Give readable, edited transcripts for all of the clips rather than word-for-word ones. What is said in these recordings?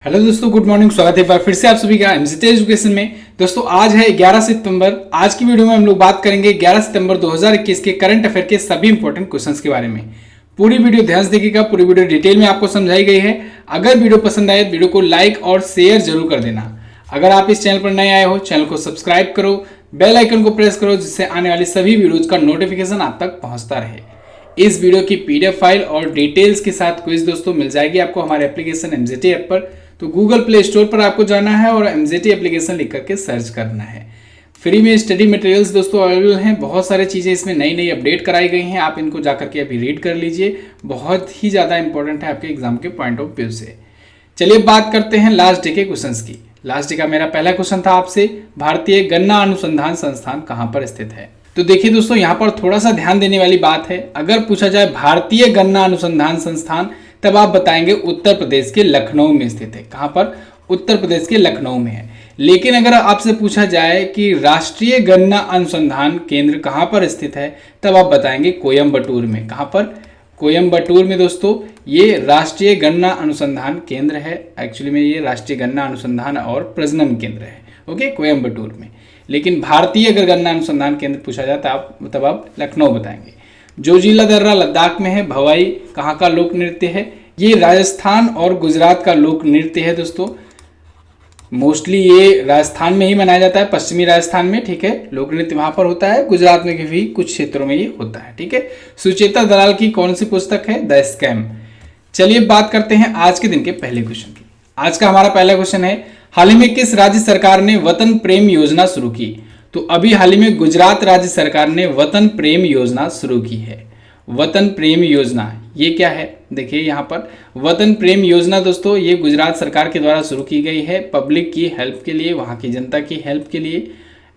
Hello दोस्तों, good morning. स्वागत है एक बार फिर से आप सभी का एमसीटी एजुकेशन में। दोस्तों आज है 11 सितंबर। आज की वीडियो में हम लोग बात करेंगे 11 सितंबर 2021 के करंट अफेयर के सभी इंपॉर्टेंट क्वेश्चंस के बारे में। पूरी वीडियो ध्यान से देखिएगा, पूरी वीडियो डिटेल में आपको समझाई गई है। अगर वीडियो पसंद आए तो वीडियो को लाइक और शेयर जरूर कर देना। अगर आप इस चैनल पर नए आए हो, चैनल को सब्सक्राइब करो, बेल आइकन को प्रेस करो, जिससे आने वाली सभी वीडियोज का नोटिफिकेशन आप तक पहुंचता रहे। इस वीडियो की पीडीएफ फाइल और डिटेल्स के साथ क्विज दोस्तों मिल जाएगी आपको हमारे एप्लीकेशन एमजीटी ऐप पर। तो गूगल प्ले स्टोर पर आपको जाना है और एमजीटी एप्लीकेशन लिख करके सर्च करना है। फ्री में स्टडी मटेरियल्स दोस्तों अवेलेबल हैं। बहुत सारी चीज़ें इसमें नई नई अपडेट कराई गई हैं। आप इनको जाकर के अभी रीड कर लीजिए, बहुत ही ज़्यादा इंपॉर्टेंट है आपके एग्जाम के पॉइंट ऑफ व्यू से। चलिए बात करते हैं लास्ट डे के क्वेश्चन की। लास्ट डे का मेरा पहला क्वेश्चन था आपसे, भारतीय गन्ना अनुसंधान संस्थान कहाँ पर स्थित है। तो देखिए दोस्तों, यहाँ पर थोड़ा सा ध्यान देने वाली बात है। अगर पूछा जाए भारतीय गन्ना अनुसंधान संस्थान, तब आप बताएंगे उत्तर प्रदेश के लखनऊ में स्थित है। कहाँ पर? उत्तर प्रदेश के लखनऊ में है। लेकिन अगर आपसे पूछा जाए कि राष्ट्रीय गन्ना अनुसंधान केंद्र कहाँ पर स्थित है, तब आप बताएंगे कोयम्बटूर में। कहाँ पर? कोयम्बटूर में दोस्तों ये राष्ट्रीय गन्ना अनुसंधान केंद्र है। एक्चुअली में ये राष्ट्रीय गन्ना अनुसंधान और प्रजनन केंद्र है, ओके, कोयम्बटूर में। लेकिन भारतीय अगर गन्ना अनुसंधान केंद्र पूछा जाता तब आप लखनऊ बताएंगे। जोजिला दर्रा लद्दाख में है। भवाई कहाँ का लोक नृत्य है? ये राजस्थान और गुजरात का लोक नृत्य है दोस्तों। मोस्टली ये राजस्थान में ही मनाया जाता है, पश्चिमी राजस्थान में, ठीक है। लोक नृत्य वहां पर होता है। गुजरात में भी कुछ क्षेत्रों में ये होता है, ठीक है। सुचेता दलाल की कौन सी पुस्तक है? The scam. चलिए बात करते हैं आज के दिन के पहले क्वेश्चन की। आज का हमारा पहला क्वेश्चन है, हाल ही में किस राज्य सरकार ने वतन प्रेम योजना शुरू की? तो अभी हाल ही में गुजरात राज्य सरकार ने वतन प्रेम योजना शुरू की है। वतन प्रेम योजना ये क्या है? देखिए यहाँ पर वतन प्रेम योजना दोस्तों ये गुजरात सरकार के द्वारा शुरू की गई है, पब्लिक की हेल्प के लिए, वहाँ की जनता की हेल्प के लिए।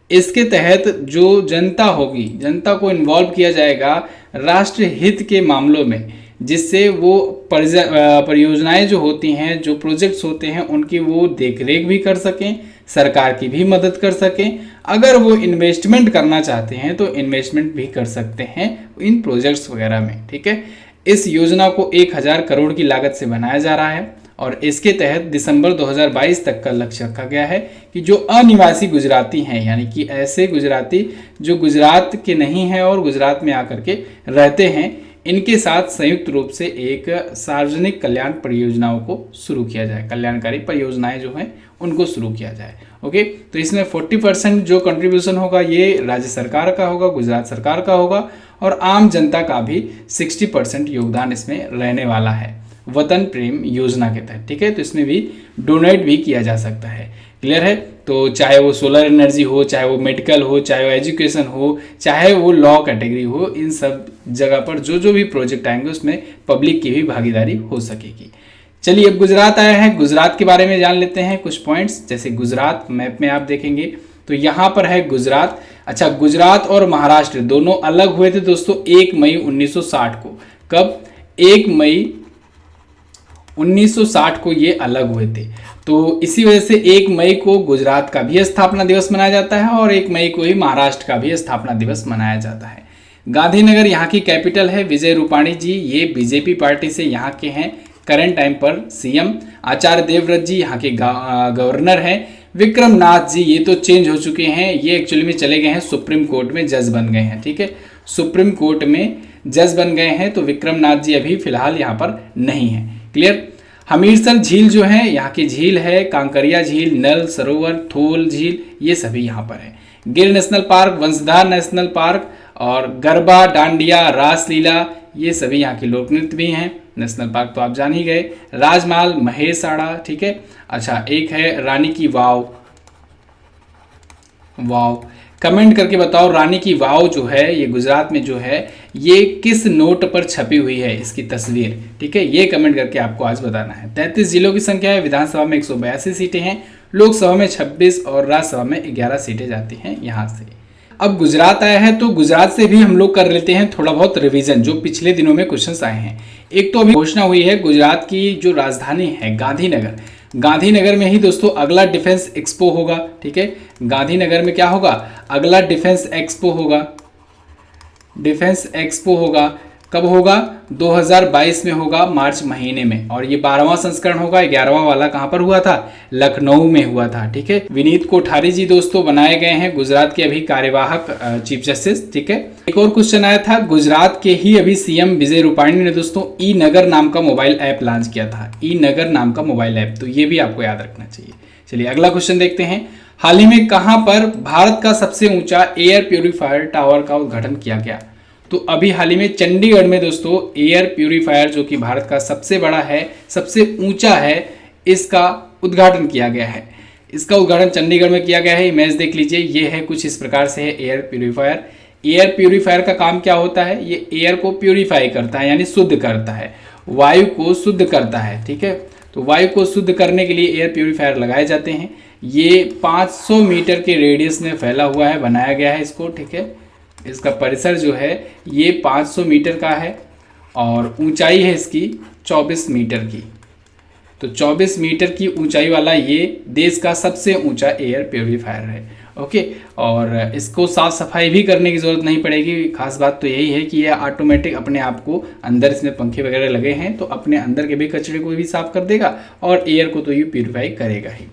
इसके तहत जो जनता होगी, जनता को इन्वॉल्व किया जाएगा राष्ट्र हित के मामलों में, जिससे वो परियोजनाएं जो होती हैं, जो प्रोजेक्ट्स होते हैं, उनकी वो देखरेख भी कर सकें, सरकार की भी मदद कर सकें। अगर वो इन्वेस्टमेंट करना चाहते हैं तो इन्वेस्टमेंट भी कर सकते हैं इन प्रोजेक्ट्स वगैरह में, ठीक है। इस योजना को 1000 करोड़ की लागत से बनाया जा रहा है और इसके तहत दिसंबर 2022 तक का लक्ष्य रखा गया है कि जो अनिवासी गुजराती हैं, यानी कि ऐसे गुजराती जो गुजरात के नहीं हैं और गुजरात में आकर के रहते हैं, इनके साथ संयुक्त रूप से एक सार्वजनिक कल्याण परियोजनाओं को शुरू किया जाए। कल्याणकारी परियोजनाएं जो हैं उनको शुरू किया जाए, ओके। तो इसमें 40% जो कंट्रीब्यूशन होगा ये राज्य सरकार का होगा, गुजरात सरकार का होगा, और आम जनता का भी 60% योगदान इसमें रहने वाला है वतन प्रेम योजना के तहत, ठीक है। तो इसमें भी डोनेट भी किया जा सकता है। क्लियर है? तो चाहे वो सोलर एनर्जी हो, चाहे वो मेडिकल हो, चाहे वो एजुकेशन हो, चाहे वो लॉ कैटेगरी हो, इन सब जगह पर जो भी प्रोजेक्ट आएंगे उसमें पब्लिक की भी भागीदारी हो सकेगी। चलिए अब गुजरात आया है, गुजरात के बारे में जान लेते हैं कुछ पॉइंट्स। जैसे गुजरात मैप में आप देखेंगे तो यहाँ पर है गुजरात। अच्छा, गुजरात और महाराष्ट्र दोनों अलग हुए थे दोस्तों 1 मई 1960 को। कब? 1 मई 1960 को ये अलग हुए थे। तो इसी वजह से 1 मई को गुजरात का भी स्थापना दिवस मनाया जाता है और 1 मई को ही महाराष्ट्र का भी स्थापना दिवस मनाया जाता है। गांधीनगर यहाँ की कैपिटल है। विजय रूपाणी जी ये बीजेपी पार्टी से यहाँ के हैं, करंट टाइम पर सीएम। आचार्य देवव्रत जी यहाँ के गवर्नर हैं। विक्रम नाथ जी ये तो चेंज हो चुके हैं, ये एक्चुअली में चले गए हैं सुप्रीम कोर्ट में, जज बन गए हैं, ठीक है। सुप्रीम कोर्ट में जज बन गए हैं, तो विक्रम नाथ जी अभी फिलहाल यहाँ पर नहीं है। क्लियर? हमीरसर झील जो है यहाँ की झील है, कांकरिया झील, नल सरोवर, थोल झील, ये सभी यहाँ पर है। गिर नेशनल पार्क, वंशधार नेशनल पार्क और गरबा, डांडिया, रासलीला, ये सभी यहाँ के लोक नृत्य भी हैं। नेशनल पार्क तो आप जान ही गए। राजमहल, महेसाड़ा, ठीक है। अच्छा, एक है रानी की वाव। वाव कमेंट करके बताओ, रानी की वाव जो है ये गुजरात में जो है ये किस नोट पर छपी हुई है, इसकी तस्वीर, ठीक है। ये कमेंट करके आपको आज बताना है। 33 जिलों की संख्या है। विधानसभा में 182 सीटें हैं, लोकसभा में 26 और राज्यसभा में 11 सीटें जाती हैं यहाँ से। अब गुजरात आया है तो गुजरात से भी हम लोग कर लेते हैं थोड़ा बहुत रिवीजन, जो पिछले दिनों में क्वेश्चंस आए हैं। एक तो अभी घोषणा हुई है गुजरात की जो राजधानी है गांधीनगर, गांधीनगर में ही दोस्तों अगला डिफेंस एक्सपो होगा, ठीक है। गांधीनगर में क्या होगा? अगला डिफेंस एक्सपो होगा। डिफेंस एक्सपो होगा कब होगा? 2022 में होगा, मार्च महीने में। और ये 12वां संस्करण होगा। 11वां वाला कहाँ पर हुआ था? लखनऊ में हुआ था। ठीक है, विनीत कोठारी जी दोस्तों बनाए गए हैं गुजरात के अभी कार्यवाहक चीफ जस्टिस। ठीक है, एक और क्वेश्चन आया था, गुजरात के ही अभी सीएम विजय रूपाणी ने दोस्तों ई नगर नाम का मोबाइल ऐप लॉन्च किया था। ई नगर नाम का मोबाइल ऐप, तो ये भी आपको याद रखना चाहिए। चलिए अगला क्वेश्चन देखते हैं। हाल ही में कहां पर भारत का सबसे ऊंचा एयर प्यूरिफायर टावर का उद्घाटन किया गया? तो अभी हाल ही में चंडीगढ़ में दोस्तों एयर प्यूरिफायर जो कि भारत का सबसे बड़ा है, सबसे ऊंचा है, इसका उद्घाटन किया गया है। इसका उद्घाटन चंडीगढ़ में किया गया है। इमेज देख लीजिए, ये है कुछ इस प्रकार से है एयर प्यूरिफायर। एयर प्यूरिफायर का काम क्या होता है? ये एयर को प्यूरिफाई करता है, यानी शुद्ध करता है, वायु को शुद्ध करता है। ठीक है, तो वायु को शुद्ध करने के लिए एयर प्यूरिफायर लगाए जाते हैं। ये 500 मीटर के रेडियस में फैला हुआ है, बनाया गया है इसको। ठीक है, इसका परिसर जो है ये 500 मीटर का है और ऊंचाई है इसकी 24 मीटर की। तो 24 मीटर की ऊंचाई वाला ये देश का सबसे ऊंचा एयर प्यूरिफायर है। ओके, और इसको साफ सफाई भी करने की ज़रूरत नहीं पड़ेगी। खास बात तो यही है कि ये ऑटोमेटिक अपने आप को, अंदर इसमें पंखे वगैरह लगे हैं तो अपने अंदर के भी कचरे को भी साफ कर देगा और एयर को तो ये प्यूरिफाई करेगा ही।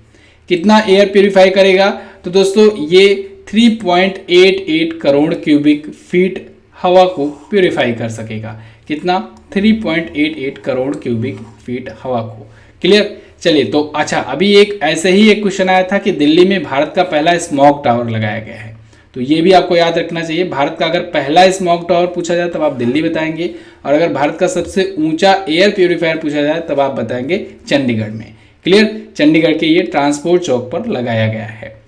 कितना एयर प्यूरिफाई करेगा? तो दोस्तों ये 3.88 करोड़ क्यूबिक फीट हवा को प्यूरिफाई कर सकेगा। कितना? 3.88 करोड़ क्यूबिक फीट हवा को। क्लियर? चलिए, तो अच्छा, अभी एक ऐसे ही एक क्वेश्चन आया था कि दिल्ली में भारत का पहला स्मॉग टावर लगाया गया है। तो ये भी आपको याद रखना चाहिए। भारत का अगर पहला स्मॉग टावर पूछा जाए तब आप दिल्ली बताएंगे, और अगर भारत का सबसे ऊंचा एयर प्यूरिफायर पूछा जाए तब आप बताएंगे चंडीगढ़ में। क्लियर? चंडीगढ़ के ये ट्रांसपोर्ट चौक पर लगाया गया है।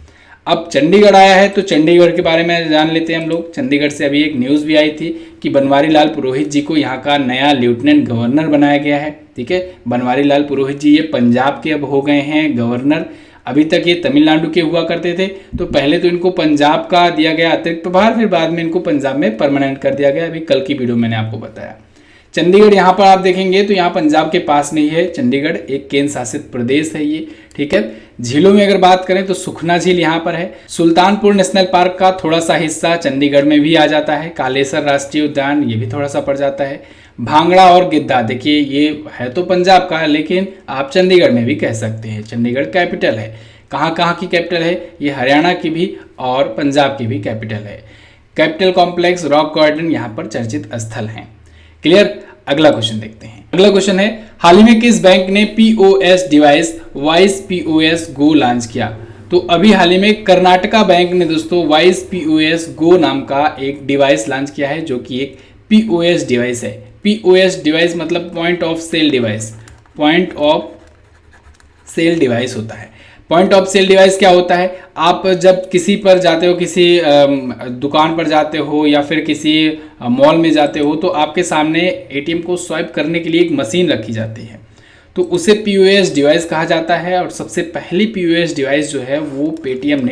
अब चंडीगढ़ आया है तो चंडीगढ़ के बारे में जान लेते हैं हम लोग। चंडीगढ़ से अभी एक न्यूज़ भी आई थी कि बनवारी लाल पुरोहित जी को यहाँ का नया लेफ्टिनेंट गवर्नर बनाया गया है। ठीक है, बनवारी लाल पुरोहित जी ये पंजाब के अब हो गए हैं गवर्नर। अभी तक ये तमिलनाडु के हुआ करते थे, तो पहले तो इनको पंजाब का दिया गया अतिरिक्त प्रभार, फिर बाद में इनको पंजाब में परमानेंट कर दिया गया। अभी कल की वीडियो मैंने आपको बताया। चंडीगढ़ यहाँ पर आप देखेंगे तो यहाँ पंजाब के पास में ही है। चंडीगढ़ एक केंद्र शासित प्रदेश है ये। ठीक है, झीलों में अगर बात करें तो सुखना झील यहाँ पर है। सुल्तानपुर नेशनल पार्क का थोड़ा सा हिस्सा चंडीगढ़ में भी आ जाता है। कालेसर राष्ट्रीय उद्यान ये भी थोड़ा सा पड़ जाता है। भांगड़ा और गिद्धा, देखिए ये है तो पंजाब का, लेकिन आप चंडीगढ़ में भी कह सकते हैं। चंडीगढ़ कैपिटल है। कहाँ कहाँ की कैपिटल है? ये हरियाणा की भी और पंजाब की भी कैपिटल है। कैपिटल कॉम्प्लेक्स, रॉक गार्डन यहाँ पर चर्चित स्थल हैं। क्लियर? अगला क्वेश्चन देखते हैं। अगला क्वेश्चन है, हाल ही में किस बैंक ने पीओएस डिवाइस वाइस पीओएस गो लॉन्च किया? तो अभी हाल ही में कर्नाटका बैंक ने दोस्तों वाइस पीओएस गो नाम का एक डिवाइस लॉन्च किया है, जो कि एक पीओएस डिवाइस है। पीओएस डिवाइस मतलब point of sale device. Point of sale device होता है। पॉइंट ऑफ सेल डिवाइस क्या होता है? आप जब किसी पर जाते हो, किसी दुकान पर जाते हो या फिर किसी मॉल में जाते हो, तो आपके सामने एटीएम को स्वाइप करने के लिए एक मशीन रखी जाती है, तो उसे पीओएस डिवाइस कहा जाता है। और सबसे पहली पीओएस डिवाइस जो है वो पेटीएम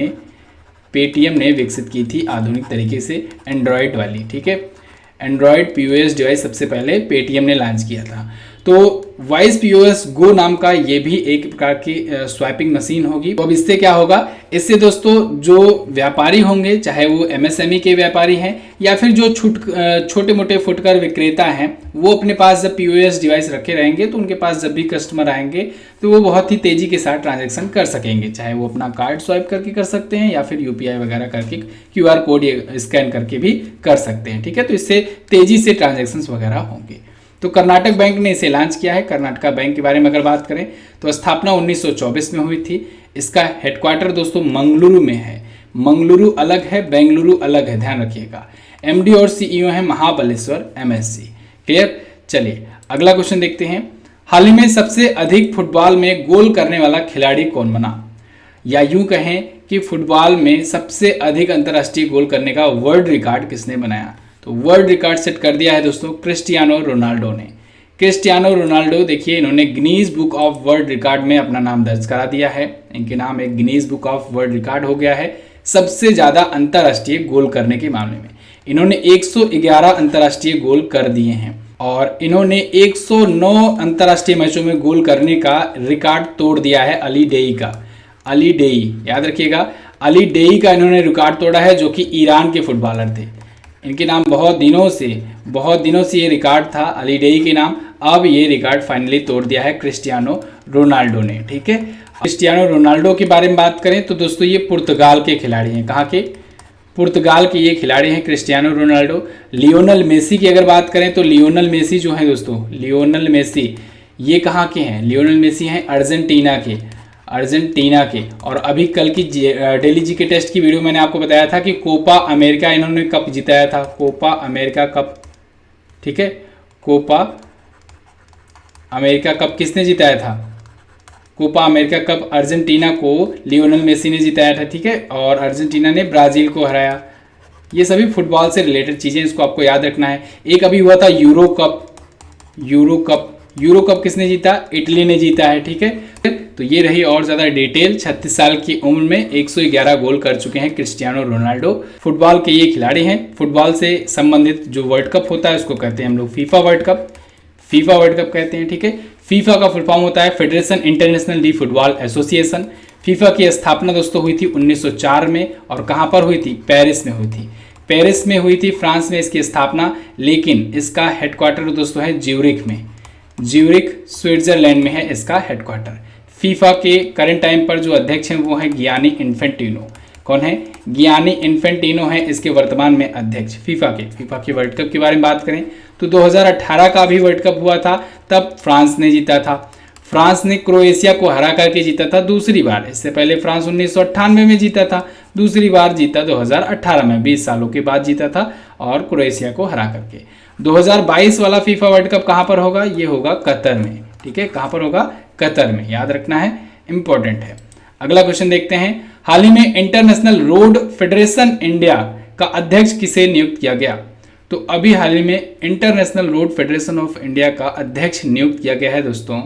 ने विकसित की थी आधुनिक तरीके से, एंड्रॉयड वाली। ठीक है, एंड्रॉयड पीओएस डिवाइस सबसे पहले पेटीएम ने लॉन्च किया था। तो वाइस पीओएस गो नाम का ये भी एक प्रकार की स्वाइपिंग मशीन होगी। तो अब इससे क्या होगा? इससे दोस्तों जो व्यापारी होंगे, चाहे वो एमएसएमई के व्यापारी हैं या फिर जो छोटे मोटे फुटकर विक्रेता हैं, वो अपने पास जब पीओएस डिवाइस रखे रहेंगे तो उनके पास जब भी कस्टमर आएंगे तो वो बहुत ही तेजी के साथ ट्रांजैक्शन कर सकेंगे। चाहे वो अपना कार्ड स्वाइप करके कर सकते हैं या फिर यूपीआई वगैरह करके, क्यूआर कोड स्कैन करके भी कर सकते हैं। ठीक है, तो इससे तेजी से ट्रांजैक्शन वगैरह होंगे। तो कर्नाटक बैंक ने इसे लॉन्च किया है। कर्नाटका बैंक के बारे में अगर बात करें तो स्थापना 1924 में हुई थी। इसका हेडक्वार्टर दोस्तों मंगलुरु में है। मंगलुरु अलग है, बेंगलुरु अलग है, ध्यान रखिएगा। एमडी और सीईओ है महाबलेश्वर एमएससी। क्लियर? चलिए अगला क्वेश्चन देखते हैं। हाल ही में सबसे अधिक फुटबॉल में गोल करने वाला खिलाड़ी कौन बना? या यूं कहें कि फुटबॉल में सबसे अधिक अंतर्राष्ट्रीय गोल करने का वर्ल्ड रिकॉर्ड किसने बनाया? तो वर्ल्ड रिकॉर्ड सेट कर दिया है दोस्तों क्रिस्टियानो रोनाल्डो ने। क्रिस्टियानो रोनाल्डो देखिए, इन्होंने Guinness book of world record में अपना नाम दर्ज करा दिया है। इनके नाम एक Guinness book of world record हो गया है सबसे ज़्यादा अंतर्राष्ट्रीय गोल करने के मामले में। इन्होंने 111 अंतर्राष्ट्रीय गोल कर दिए हैं और इन्होंने 109 अंतर्राष्ट्रीय मैचों में गोल करने का रिकॉर्ड तोड़ दिया है अली डेई का। अली डेई, याद रखिएगा, अली डेई का इन्होंने रिकॉर्ड तोड़ा है, जो कि ईरान के फुटबॉलर थे। इनके नाम बहुत दिनों से ये रिकॉर्ड था अली डेई के नाम, अब ये रिकॉर्ड फाइनली तोड़ दिया है क्रिस्टियानो रोनाल्डो ने। ठीक है, क्रिस्टियानो रोनाल्डो के बारे में बात करें तो दोस्तों ये पुर्तगाल के खिलाड़ी हैं। कहाँ के? पुर्तगाल के ये खिलाड़ी हैं क्रिस्टियानो रोनाल्डो। लियोनल मेसी की अगर बात करें तो लियोनल मेसी जो है दोस्तों, लियोनल मेसी ये कहाँ के हैं? लियोनल मेसी हैं अर्जेंटीना के। और अभी कल की डेली जीके टेस्ट की वीडियो मैंने आपको बताया था कि कोपा अमेरिका इन्होंने कप जिताया था, कोपा अमेरिका कप। ठीक है, कोपा अमेरिका कप किसने जिताया था? कोपा अमेरिका कप अर्जेंटीना को लियोनल मेसी ने जिताया था। ठीक है, और अर्जेंटीना ने ब्राज़ील को हराया। ये सभी फुटबॉल से रिलेटेड चीज़ें, इसको आपको याद रखना है। एक अभी हुआ था यूरो कप किसने जीता? इटली ने जीता है। ठीक है, तो ये रही और ज़्यादा डिटेल। 36 साल की उम्र में 111 गोल कर चुके हैं क्रिस्टियानो रोनाल्डो। फुटबॉल के ये खिलाड़ी हैं। फुटबॉल से संबंधित जो वर्ल्ड कप होता है उसको कहते हैं हम लोग फीफा वर्ल्ड कप कहते हैं। ठीक है, फीफा का फुल फॉर्म होता है federation international D football association. FIFA की स्थापना दोस्तों हुई थी 1904 में, और कहाँ पर हुई थी? पेरिस में हुई थी, फ्रांस में इसकी स्थापना। लेकिन इसका हेडक्वार्टर दोस्तों है ज्यूरिख स्विट्जरलैंड में है इसका हेडक्वार्टर। फीफा के करंट टाइम पर जो अध्यक्ष हैं वो है गियानी इन्फेंटिनो। कौन है? गियानी इन्फेंटिनो है इसके वर्तमान में अध्यक्ष फीफा के। वर्ल्ड कप के बारे में बात करें तो 2018 का भी वर्ल्ड कप हुआ था, तब फ्रांस ने जीता था। फ्रांस ने क्रोएशिया को हरा करके जीता था दूसरी बार। इससे पहले फ्रांस 1998 में जीता था, दूसरी बार जीता 2018 में, 20 सालों के बाद जीता था और क्रोएशिया को हरा करके। 2022 वाला फीफा वर्ल्ड कप कहाँ पर होगा? ये होगा कतर में। ठीक है, कहाँ पर होगा? कतर में, याद रखना है, इंपॉर्टेंट है। अगला क्वेश्चन देखते हैं। हाल ही में इंटरनेशनल रोड फेडरेशन इंडिया का अध्यक्ष किसे नियुक्त किया गया? तो अभी हाल ही में international road federation of India का अध्यक्ष नियुक्त किया गया है दोस्तों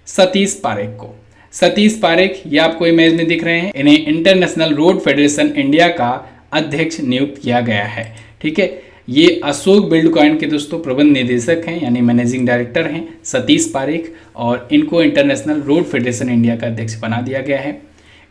सतीश पारेख को। सतीश पारेख ये आपको इमेज में दिख रहे हैं, इन्हें इंटरनेशनल रोड फेडरेशन इंडिया का अध्यक्ष नियुक्त किया गया है। ठीक है, ये अशोक बिल्डकॉइन के दोस्तों प्रबंध निदेशक हैं, यानी मैनेजिंग डायरेक्टर हैं सतीश पारेख, और इनको इंटरनेशनल रोड फेडरेशन इंडिया का अध्यक्ष बना दिया गया है।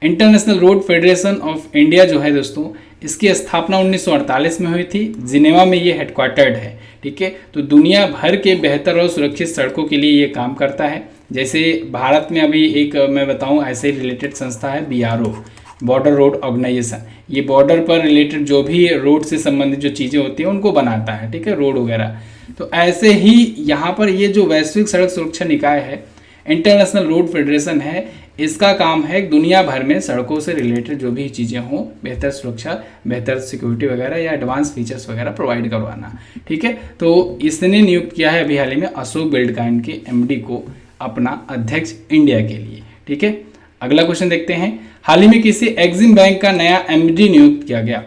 International road federation of India जो है दोस्तों, इसकी स्थापना 1948 में हुई थी। जिनेवा में ये हेडक्वार्टर्ड है। ठीक है, तो दुनिया भर के बेहतर और सुरक्षित सड़कों के लिए ये काम करता है। जैसे भारत में अभी एक मैं बताऊं ऐसे रिलेटेड संस्था है BRO, बॉर्डर रोड ऑर्गेनाइजेशन। ये बॉर्डर पर रिलेटेड जो भी रोड से संबंधित जो चीज़ें होती हैं उनको बनाता है। ठीक है, रोड वगैरह। तो ऐसे ही यहाँ पर ये जो वैश्विक सड़क सुरक्षा निकाय है, इंटरनेशनल रोड फेडरेशन है, इसका काम है दुनिया भर में सड़कों से रिलेटेड जो भी चीज़ें हों, बेहतर सुरक्षा, बेहतर सिक्योरिटी वगैरह या एडवांस फीचर्स वगैरह प्रोवाइड करवाना। ठीक है, तो इसने नियुक्त किया है अभी हाल ही में अशोक बिल्डकॉइन के MD को अपना अध्यक्ष इंडिया के लिए। ठीक है, अगला क्वेश्चन देखते हैं। हाल ही में किसी एग्जिम बैंक का नया MD नियुक्त किया गया?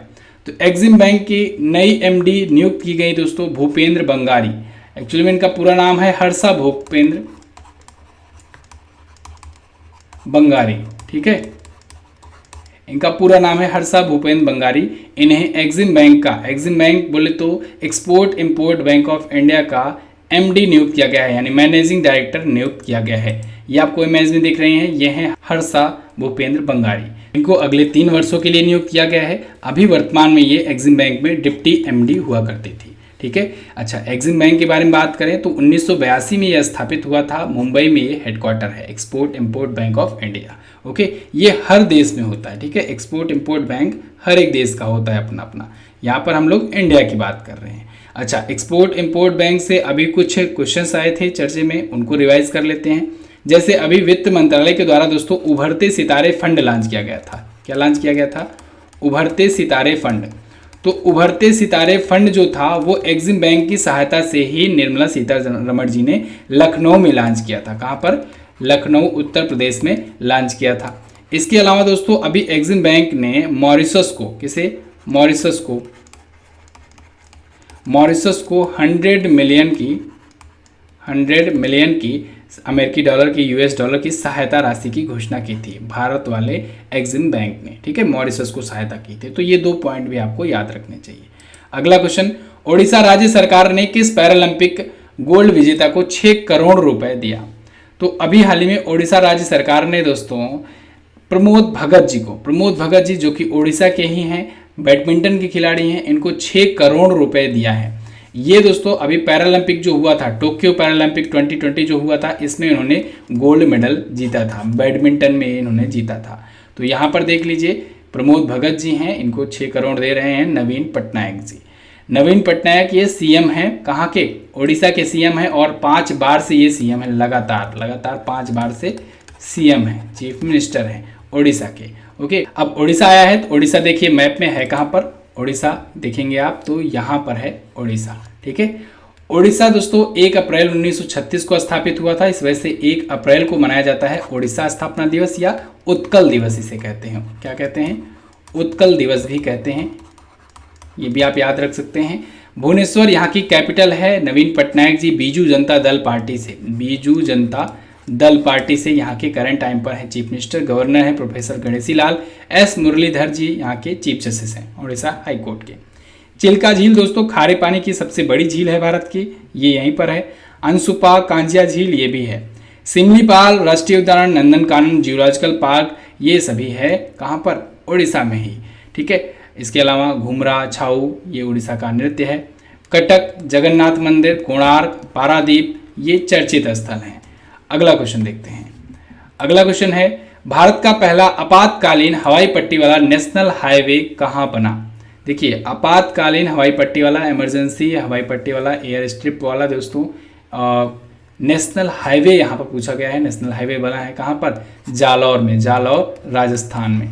तो एग्जिम बैंक की नई MD नियुक्त की गई दोस्तों भूपेंद्र बंगारी। एक्चुअली में इनका पूरा नाम है हर्षा भूपेंद्र बंगारी। ठीक है, इनका पूरा नाम है हर्षा भूपेंद्र बंगारी। इन्हें एग्जिम बैंक बोले तो export import bank of India का MD नियुक्त किया गया है, यानी मैनेजिंग डायरेक्टर नियुक्त किया गया है। ये आपको इमेज में दिख रहे हैं, ये हैं हर्षा भूपेंद्र बंगारी। इनको अगले 3 वर्षों के लिए नियुक्त किया गया है। अभी वर्तमान में ये एग्जिम बैंक में डिप्टी MD हुआ करती थी। ठीक है, अच्छा, एग्जिम बैंक के बारे में बात करें तो 1982 में यह स्थापित हुआ था। मुंबई में ये हेडक्वार्टर है, export import bank of India. Okay, ये हर देश में होता है। ठीक है, एक्सपोर्ट इंपोर्ट बैंक हर एक देश का होता है अपना अपना। यहाँ पर हम लोग इंडिया की बात कर रहे हैं। अच्छा, एक्सपोर्ट इंपोर्ट बैंक से अभी कुछ क्वेश्चंस आए थे चर्चे में, उनको रिवाइज कर लेते हैं। जैसे अभी वित्त मंत्रालय के द्वारा दोस्तों उभरते सितारे फंड लॉन्च किया गया था। क्या लॉन्च किया गया था? उभरते सितारे फंड। तो उभरते सितारे फंड जो था वो एग्जिम बैंक की सहायता से ही निर्मला सीतारमण जी ने लखनऊ में लॉन्च किया था। कहाँ पर? लखनऊ उत्तर प्रदेश में लॉन्च किया था। इसके अलावा दोस्तों अभी एग्जिम बैंक ने मॉरिशस को, किसे? मॉरिशस को 100 मिलियन की अमेरिकी डॉलर की US डॉलर की सहायता राशि की घोषणा की थी भारत वाले एग्जिम बैंक ने। ठीक है, मॉरिशस को सहायता की थी। तो ये 2 पॉइंट भी आपको याद रखने चाहिए। अगला क्वेश्चन, ओडिशा राज्य सरकार ने किस पैरालंपिक गोल्ड विजेता को 6 करोड़ रुपए दिया? तो अभी हाल ही में ओडिशा राज्य सरकार ने दोस्तों प्रमोद भगत जी जो कि ओडिशा के ही हैं, बैडमिंटन के खिलाड़ी हैं, इनको 6 करोड़ रुपए दिया है। ये दोस्तों अभी पैरालंपिक जो हुआ था, टोक्यो पैरालंपिक 2020 जो हुआ था, इसमें इन्होंने गोल्ड मेडल जीता था, बैडमिंटन में इन्होंने जीता था। तो यहाँ पर देख लीजिए प्रमोद भगत जी हैं, इनको 6 करोड़ दे रहे हैं नवीन पटनायक जी। नवीन पटनायक ये सीएम हैं, कहाँ के? उड़ीसा के सीएम हैं और 5 बार से ये सीएम है, लगातार 5 बार से सीएम है, चीफ मिनिस्टर हैं उड़ीसा के। ओके, अब उड़ीसा आया है तो उड़ीसा देखिए मैप में है कहाँ पर, उड़ीसा देखेंगे आप तो यहाँ पर है उड़ीसा। ठीक है, उड़ीसा दोस्तों 1 अप्रैल 1936 को स्थापित हुआ था, इस वजह से 1 अप्रैल को मनाया जाता है उड़ीसा स्थापना दिवस या उत्कल दिवस इसे कहते हैं। क्या कहते हैं? उत्कल दिवस भी कहते हैं, ये भी आप याद रख सकते हैं। भुवनेश्वर यहाँ की कैपिटल है। नवीन पटनायक जी बीजू जनता दल पार्टी से, बीजू जनता दल पार्टी से यहाँ के करंट टाइम पर है चीफ मिनिस्टर। गवर्नर है प्रोफेसर गणेशी लाल। एस मुरलीधर जी यहाँ के चीफ जस्टिस हैं उड़ीसा हाई कोर्ट के। चिल्का झील दोस्तों खारे पानी की सबसे बड़ी झील है भारत की, ये यहीं पर है। अंशुपा कांजिया झील ये भी है। सिमलीपाल राष्ट्रीय उद्यान, नंदनकानन जूलॉजिकल पार्क, ये सभी है कहाँ पर? उड़ीसा में ही। ठीक है, इसके अलावा घुमरा छाऊ ये उड़ीसा का नृत्य है। कटक जगन्नाथ मंदिर, कोणार्क, पारादीप ये चर्चित स्थल हैं। अगला क्वेश्चन देखते हैं। अगला क्वेश्चन है भारत का पहला आपातकालीन हवाई पट्टी वाला नेशनल हाईवे कहाँ बना? देखिए आपातकालीन हवाई पट्टी वाला, इमरजेंसी हवाई पट्टी वाला, एयर स्ट्रिप वाला दोस्तों नेशनल हाईवे यहाँ पर पूछा गया है। नेशनल हाईवे बना है कहाँ पर? जालौर में, जालौर राजस्थान में।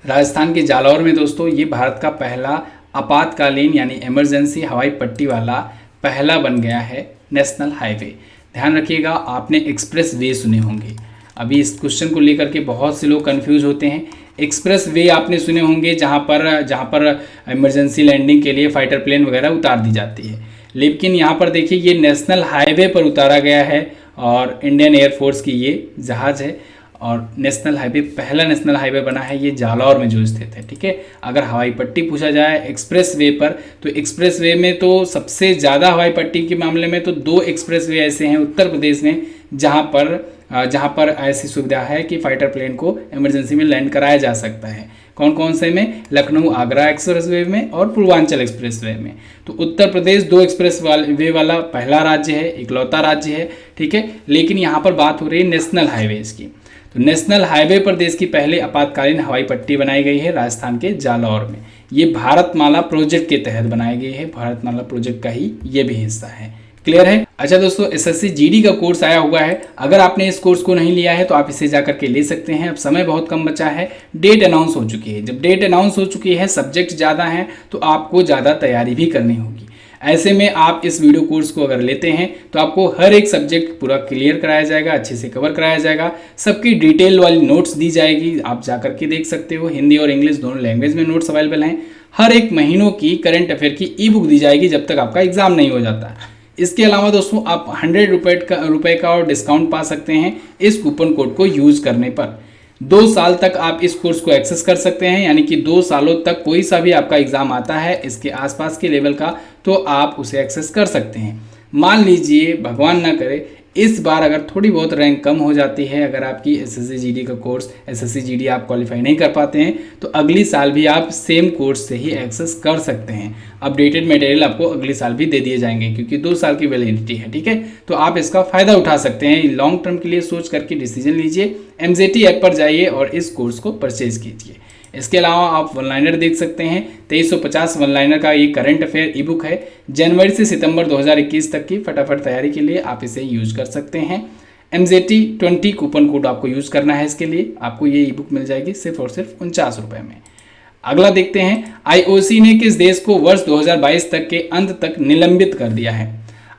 राजस्थान के जालौर में दोस्तों ये भारत का पहला आपातकालीन यानी इमरजेंसी हवाई पट्टी वाला पहला बन गया है नेशनल हाईवे। ध्यान रखिएगा, आपने एक्सप्रेस वे सुने होंगे। अभी इस क्वेश्चन को लेकर के बहुत से लोग कंफ्यूज होते हैं। एक्सप्रेस वे आपने सुने होंगे जहाँ पर इमरजेंसी लैंडिंग के लिए फाइटर प्लेन वगैरह उतार दी जाती है, लेकिन यहाँ पर देखिए ये नेशनल हाईवे पर उतारा गया है और इंडियन एयरफोर्स की ये जहाज़ है। और नेशनल हाईवे, पहला नेशनल हाईवे बना है ये जालौर में जो स्थित है। ठीक है, अगर हवाई पट्टी पूछा जाए एक्सप्रेस वे पर, तो एक्सप्रेस वे में तो सबसे ज़्यादा हवाई पट्टी के मामले में तो 2 एक्सप्रेस वे ऐसे हैं उत्तर प्रदेश में जहाँ पर ऐसी सुविधा है कि फाइटर प्लेन को इमरजेंसी में लैंड कराया जा सकता है। कौन कौन से में? लखनऊ आगरा एक्सप्रेस वे में और पूर्वांचल एक्सप्रेस वे में। तो उत्तर प्रदेश 2 एक्सप्रेस वे वाला पहला राज्य है, इकलौता राज्य है। ठीक है, लेकिन यहाँ पर बात हो रही है नेशनल हाईवेज की। तो नेशनल हाईवे पर देश की पहली आपातकालीन हवाई पट्टी बनाई गई है राजस्थान के जालौर में। ये भारतमाला प्रोजेक्ट के तहत बनाई गई है, भारतमाला प्रोजेक्ट का ही ये भी हिस्सा है। क्लियर है? अच्छा दोस्तों, एसएससी जीडी का कोर्स आया हुआ है। अगर आपने इस कोर्स को नहीं लिया है तो आप इसे जाकर के ले सकते हैं। अब समय बहुत कम बचा है, डेट अनाउंस हो चुकी है। जब डेट अनाउंस हो चुकी है, सब्जेक्ट ज़्यादा हैं तो आपको ज़्यादा तैयारी भी करनी होगी। ऐसे में आप इस वीडियो कोर्स को अगर लेते हैं तो आपको हर एक सब्जेक्ट पूरा क्लियर कराया जाएगा, अच्छे से कवर कराया जाएगा, सबकी डिटेल वाली नोट्स दी जाएगी, आप जाकर के देख सकते हो। हिंदी और इंग्लिश दोनों लैंग्वेज में नोट्स अवेलेबल हैं। हर एक महीनों की करंट अफेयर की ई बुक दी जाएगी जब तक आपका एग्जाम नहीं हो जाता। इसके अलावा दोस्तों आप 100 रुपये का और डिस्काउंट पा सकते हैं इस कूपन कोड को यूज करने पर। 2 साल तक आप इस कोर्स को एक्सेस कर सकते हैं, यानी कि 2 सालों तक कोई सा भी आपका एग्जाम आता है इसके आसपास के लेवल का तो आप उसे एक्सेस कर सकते हैं। मान लीजिए भगवान ना करे इस बार अगर थोड़ी बहुत रैंक कम हो जाती है, अगर आपकी एसएससी जीडी का कोर्स एसएससी जीडी आप क्वालिफाई नहीं कर पाते हैं तो अगली साल भी आप सेम कोर्स से ही एक्सेस कर सकते हैं। अपडेटेड मटेरियल आपको अगले साल भी दे दिए जाएंगे क्योंकि 2 साल की वैलिडिटी है। ठीक है, तो आप इसका फ़ायदा उठा सकते हैं। लॉन्ग टर्म के लिए सोच करके डिसीजन लीजिए। एमजेटी ऐप पर जाइए और इस कोर्स को परचेज कीजिए। इसके अलावा आप वन लाइनर देख सकते हैं। 2350 वन लाइनर का ये करंट अफेयर ई बुक है। जनवरी से सितंबर 2021 तक की फटाफट तैयारी के लिए आप इसे यूज कर सकते हैं। MZT 20 कूपन कोड आपको यूज करना है। इसके लिए आपको ये ई बुक मिल जाएगी सिर्फ और सिर्फ 49 रुपये में। अगला देखते हैं, IOC ने किस देश को वर्ष 2022 तक के अंत तक निलंबित कर दिया है?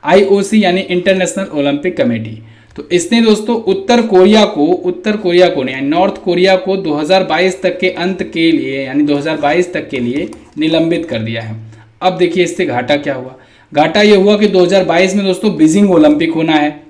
IOC यानी इंटरनेशनल ओलंपिक कमेटी। तो इसने दोस्तों उत्तर कोरिया को नहीं, नॉर्थ कोरिया को 2022 तक के अंत के लिए यानी 2022 तक के लिए निलंबित कर दिया है। अब देखिए इससे घाटा क्या हुआ। घाटा ये हुआ कि 2022 में दोस्तों बीजिंग ओलंपिक होना है।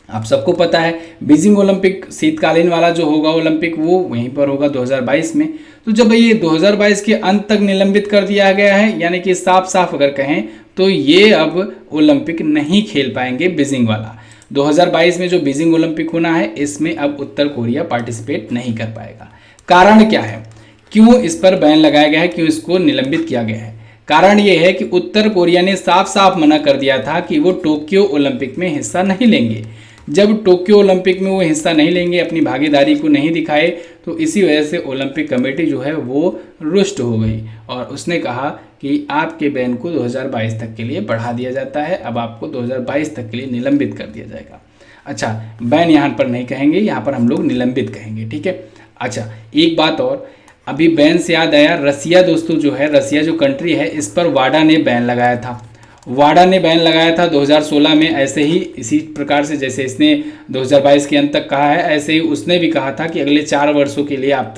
आप सबको पता है बीजिंग ओलंपिक शीतकालीन वाला जो होगा ओलंपिक वो वहीं पर होगा 2022 में। तो जब ये 2022 के अंत तक निलंबित कर दिया गया है, यानी कि साफ साफ अगर कहें तो ये अब ओलंपिक नहीं खेल पाएंगे बीजिंग वाला। 2022 में जो बीजिंग ओलंपिक होना है इसमें अब उत्तर कोरिया पार्टिसिपेट नहीं कर पाएगा। कारण क्या है? क्यों इस पर बैन लगाया गया है, क्यों इसको निलंबित किया गया है? कारण ये है कि उत्तर कोरिया ने साफ साफ मना कर दिया था कि वो टोक्यो ओलंपिक में हिस्सा नहीं लेंगे। जब टोक्यो ओलंपिक में वो हिस्सा नहीं लेंगे, अपनी भागीदारी को नहीं दिखाए, तो इसी वजह से ओलंपिक कमेटी जो है वो रुष्ट हो गई और उसने कहा कि आपके बैन को 2022 तक के लिए बढ़ा दिया जाता है, अब आपको 2022 तक के लिए निलंबित कर दिया जाएगा। अच्छा, बैन यहाँ पर नहीं कहेंगे, यहाँ पर हम लोग निलंबित कहेंगे, ठीक है। अच्छा, एक बात और, अभी बैन से याद आया, रसिया दोस्तों जो है, रसिया जो कंट्री है, इस पर वाडा ने बैन लगाया था। वाडा ने बैन लगाया था 2016 में, ऐसे ही इसी प्रकार से जैसे इसने 2022 के अंत तक कहा है, ऐसे ही उसने भी कहा था कि अगले 4 वर्षों के लिए आप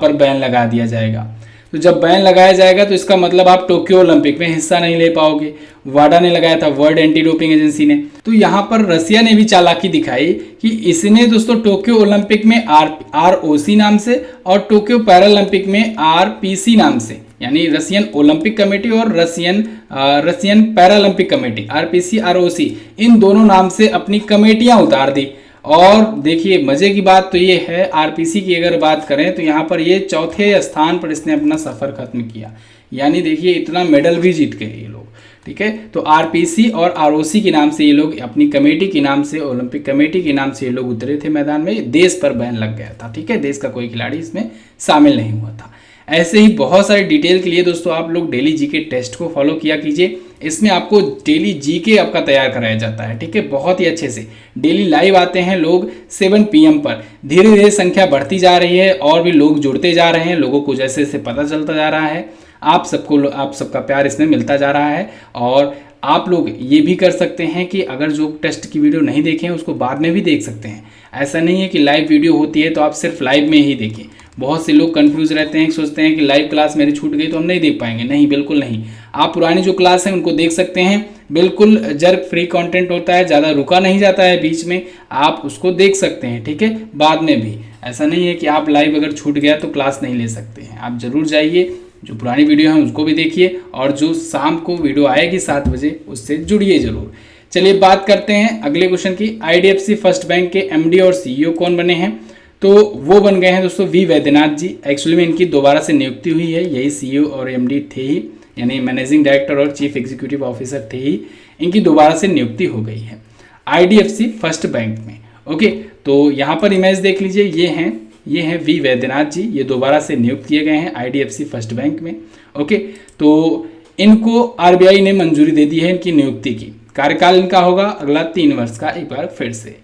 पर बैन लगा दिया जाएगा। तो जब बैन लगाया जाएगा तो इसका मतलब आप टोक्यो ओलंपिक में हिस्सा नहीं ले पाओगे। वाडा ने लगाया था, वर्ल्ड एंटी डोपिंग एजेंसी ने। तो यहाँ पर रसिया ने भी चालाकी दिखाई कि इसने दोस्तों टोक्यो ओलंपिक में ROC नाम से और टोक्यो पैरालंपिक में RPC नाम से, यानी रशियन ओलंपिक कमेटी और Russian Paralympic committee, RPC ROC, इन दोनों नाम से अपनी कमेटियां उतार दी। और देखिए मजे की बात तो ये है, RPC की अगर बात करें तो यहाँ पर ये 4थे स्थान पर इसने अपना सफर खत्म किया, यानी देखिए इतना मेडल भी जीत गए ये लोग, ठीक है। तो RPC और ROC के नाम से ये लोग अपनी कमेटी के नाम से, ओलंपिक कमेटी के नाम से ये लोग उतरे थे मैदान में, देश पर बैन लग गया था, ठीक है। देश का कोई खिलाड़ी इसमें शामिल नहीं हुआ था। ऐसे ही बहुत सारे डिटेल के लिए दोस्तों आप लोग डेली जीके टेस्ट को फॉलो किया कीजिए। इसमें आपको डेली जीके आपका तैयार कराया जाता है, ठीक है, बहुत ही अच्छे से। डेली लाइव आते हैं लोग 7 PM पर। धीरे धीरे संख्या बढ़ती जा रही है और भी लोग जुड़ते जा रहे हैं, लोगों को जैसे जैसे पता चलता जा रहा है, आप सबका प्यार इसमें मिलता जा रहा है। और आप लोग ये भी कर सकते हैं कि अगर जो टेस्ट की वीडियो नहीं देखें उसको बाद में भी देख सकते हैं। ऐसा नहीं है कि लाइव वीडियो होती है तो आप सिर्फ लाइव में ही देखें। बहुत से लोग कंफ्यूज रहते हैं, सोचते हैं कि लाइव क्लास मेरी छूट गई तो हम नहीं देख पाएंगे। नहीं, बिल्कुल नहीं, आप पुरानी जो क्लास है उनको देख सकते हैं। बिल्कुल जर्क फ्री कंटेंट होता है, ज़्यादा रुका नहीं जाता है बीच में, आप उसको देख सकते हैं, ठीक है, बाद में भी। ऐसा नहीं है कि आप लाइव अगर छूट गया तो क्लास नहीं ले सकते हैं। आप जरूर जाइए, जो पुरानी वीडियो है उसको भी देखिए और जो शाम को वीडियो आएगी 7 बजे उससे जुड़िए जरूर। चलिए बात करते हैं अगले क्वेश्चन की। IDFC फर्स्ट बैंक के MD और CEO कौन बने हैं? तो वो बन गए हैं दोस्तों वी वैद्यनाथ जी। एक्चुअली में इनकी दोबारा से नियुक्ति हुई है, यही CEO और MD थे ही, यानी मैनेजिंग डायरेक्टर और चीफ एग्जीक्यूटिव ऑफिसर थे ही, इनकी दोबारा से नियुक्ति हो गई है IDFC फर्स्ट बैंक में। ओके, तो यहाँ पर इमेज देख लीजिए, ये हैं वी वैद्यनाथ जी, ये दोबारा से नियुक्त किए गए हैं IDFC फर्स्ट बैंक में। ओके, तो इनको RBI ने मंजूरी दे दी है इनकी नियुक्ति की। कार्यकाल इनका होगा अगला 3 वर्ष का। एक बार फिर से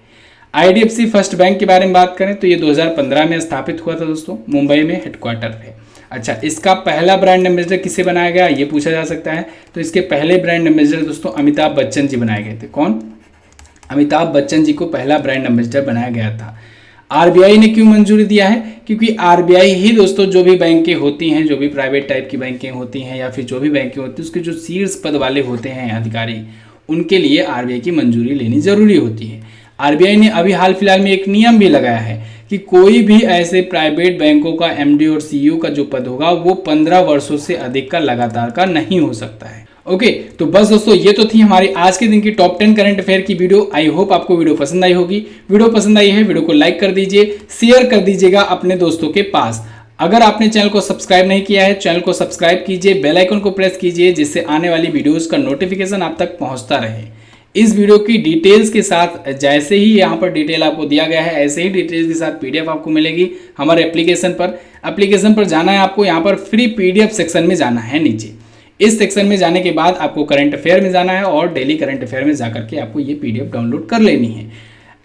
IDFC फर्स्ट बैंक के बारे में बात करें तो ये 2015 में स्थापित हुआ था दोस्तों, मुंबई में हेडक्वार्टर है। अच्छा, इसका पहला ब्रांड एम्बेसडर किसे बनाया गया ये पूछा जा सकता है। तो इसके पहले ब्रांड एम्बेसडर दोस्तों अमिताभ बच्चन जी बनाए गए थे। कौन? अमिताभ बच्चन जी को पहला ब्रांड एम्बेसडर बनाया गया था। RBI ने क्यों मंजूरी दिया है? क्योंकि RBI ही दोस्तों जो भी बैंकें होती हैं, जो भी प्राइवेट टाइप की बैंकें होती हैं या फिर जो भी बैंकें होती हैं, उसके जो शीर्ष पद वाले होते हैं अधिकारी, उनके लिए RBI की मंजूरी लेनी जरूरी होती है। RBI ने अभी हाल फिलहाल में एक नियम भी लगाया है कि कोई भी ऐसे प्राइवेट बैंकों का MD और CEO का जो पद होगा वो 15 वर्षों से अधिक का लगातार का नहीं हो सकता है। ओके, तो बस दोस्तों ये तो थी हमारी आज के दिन की टॉप 10 करंट अफेयर की वीडियो। आई होप आपको वीडियो पसंद आई होगी। वीडियो पसंद आई है, वीडियो को लाइक कर दीजिए, शेयर कर दीजिएगा अपने दोस्तों के पास। अगर आपने चैनल को सब्सक्राइब नहीं किया है, चैनल को सब्सक्राइब कीजिए, बेल आइकन को प्रेस कीजिए, जिससे आने वाली वीडियोस का नोटिफिकेशन आप तक पहुंचता रहे। इस वीडियो की डिटेल्स के साथ, जैसे ही यहाँ पर डिटेल आपको दिया गया है, ऐसे ही डिटेल्स के साथ PDF आपको मिलेगी हमारे एप्लीकेशन पर। एप्लीकेशन पर जाना है आपको, यहाँ पर फ्री PDF सेक्शन में जाना है नीचे। इस सेक्शन में जाने के बाद आपको करंट अफेयर में जाना है और डेली करंट अफेयर में जाकर के आपको ये PDF डाउनलोड कर लेनी है।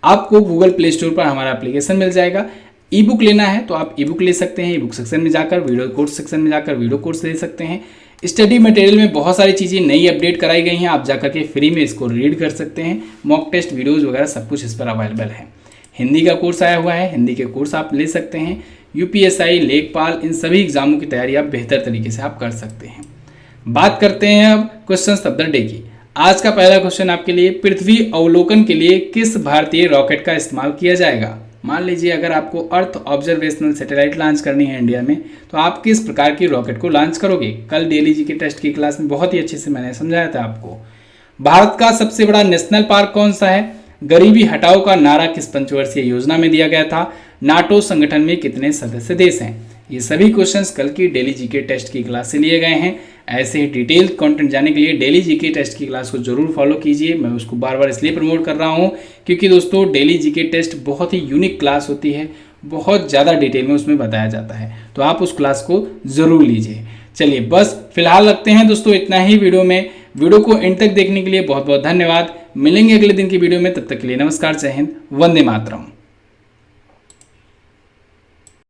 आपको गूगल प्ले स्टोर पर हमारा एप्लीकेशन मिल जाएगा। ई बुक लेना है तो आप ई बुक ले सकते हैं, ई बुक सेक्शन में जाकर, वीडियो कोर्स सेक्शन में जाकर वीडियो कोर्स ले सकते हैं। स्टडी मटेरियल में बहुत सारी चीज़ें नई अपडेट कराई गई हैं, आप जाकर के फ्री में इसको रीड कर सकते हैं। मॉक टेस्ट वीडियोज़ वगैरह सब कुछ इस पर अवेलेबल है। हिंदी का कोर्स आया हुआ है, हिंदी के कोर्स आप ले सकते हैं। UPSI, लेखपाल, इन सभी एग्जामों की तैयारी आप बेहतर तरीके से आप कर सकते हैं। बात करते हैं अब क्वेश्चन ऑफ द डे की। आज का पहला क्वेश्चन आपके लिए, पृथ्वी अवलोकन के लिए किस भारतीय रॉकेट का इस्तेमाल किया जाएगा? मान लीजिए अगर आपको अर्थ ऑब्जर्वेशनल सैटेलाइट लॉन्च करनी है इंडिया में, तो आप किस प्रकार की रॉकेट को लॉन्च करोगे? कल डेली जी के टेस्ट की क्लास में बहुत ही अच्छे से मैंने समझाया था आपको। भारत का सबसे बड़ा नेशनल पार्क कौन सा है? गरीबी हटाओ का नारा किस पंचवर्षीय योजना में दिया गया था? नाटो संगठन में कितने सदस्य देश हैं? ये सभी क्वेश्चंस कल की डेली जीके टेस्ट की क्लास से लिए गए हैं। ऐसे ही डिटेल कंटेंट जानने के लिए डेली जीके टेस्ट की क्लास को जरूर फॉलो कीजिए। मैं उसको बार बार इसलिए प्रमोट कर रहा हूँ क्योंकि दोस्तों डेली जीके टेस्ट बहुत ही यूनिक क्लास होती है, बहुत ज़्यादा डिटेल में उसमें बताया जाता है, तो आप उस क्लास को ज़रूर लीजिए। चलिए बस फिलहाल रखते हैं दोस्तों इतना ही वीडियो में। वीडियो को एंड तक देखने के लिए बहुत बहुत धन्यवाद। मिलेंगे अगले दिन की वीडियो में, तब तक के लिए नमस्कार, जय हिंद, वंदे मातरम।